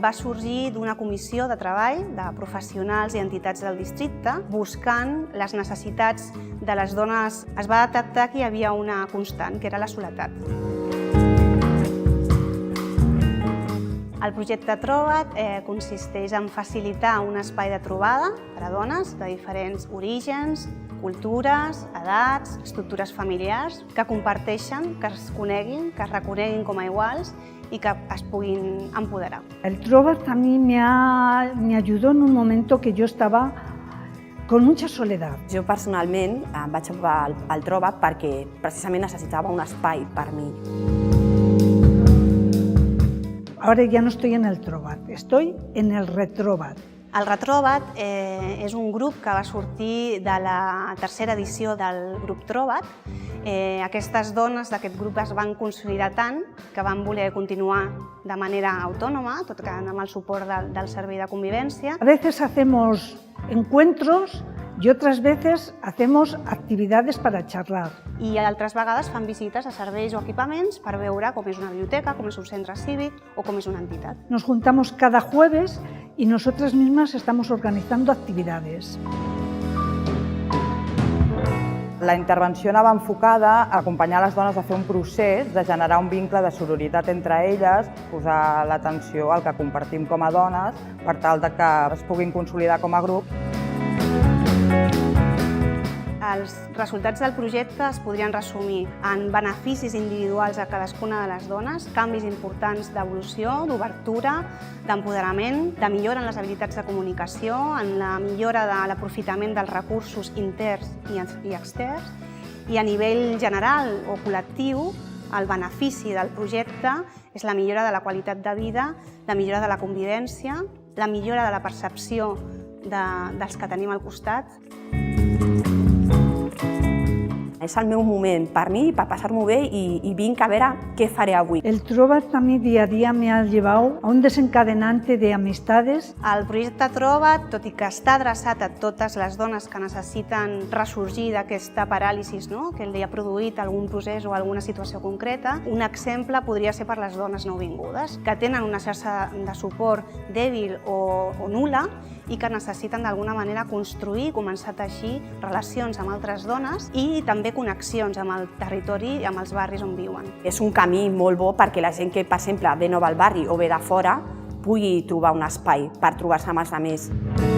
va sorgir d'una comissió de treball de professionals i entitats del districte buscant les necessitats de les dones. Es va detectar que hi havia una constant, que era la soledat. El projecte Troba't consisteix en facilitar un espai de trobada per a dones de diferents orígens, cultures, edats, estructures familiars, que comparteixen, que es coneguin, que es reconeguin com a iguals y que es puguin empoderar. El Troba't a mí me ayudó en un momento que yo estaba con mucha soledad. Jo personalment em vaig apropar al Troba't perquè precisament necessitava un espai per mi. Ahora ya no estoy en el Troba't, estoy en el Retroba't. El Retroba't és un grup que va sortir de la tercera edició del grup Troba't. Aquestes dones d'aquest grup es van consolidar tant que van voler continuar de manera autònoma, tot que amb el suport del Servei de Convivència. A veces hacemos encuentros y otras veces hacemos actividades para charlar. I altres vegades fan visites a serveis o equipaments per veure com és una biblioteca, com és un centre cívic o com és una entitat. Nos juntamos cada jueves y nosotras mismas estamos organizando actividades. La intervenció anava enfocada a acompanyar les dones a fer un procés de generar un vincle de sororitat entre elles, posar l'atenció al que compartim com a dones per tal que es puguin consolidar com a grup. Els resultats del projecte es podrien resumir en beneficis individuals a cadascuna de les dones, canvis importants d'evolució, d'obertura, d'empoderament, de millora en les habilitats de comunicació, en la millora de l'aprofitament dels recursos interns i externs, i a nivell general o col·lectiu, el benefici del projecte és la millora de la qualitat de vida, la millora de la convivència, la millora de la percepció dels que tenim al costat. És el meu moment per mi, per passar-m'ho bé i vinc a veure què faré avui. El Troba't a mí día a día me ha llevado a un desencadenante de amistades. El projecte Troba't, tot i que està adreçat a totes les dones que necessiten ressorgir d'aquesta paràlisi, que li ha produït algun procés o alguna situació concreta, un exemple podria ser per les dones nouvingudes, que tenen una xarxa de suport dèbil o nul·la i que necessiten d'alguna manera construir, començar a teixir relacions amb altres dones i també connexions amb el territori i amb els barris on viuen. És un camí molt bo perquè la gent que, per exemple, ve nova al barri o ve de fora pugui trobar un espai per trobar-se amb els altres.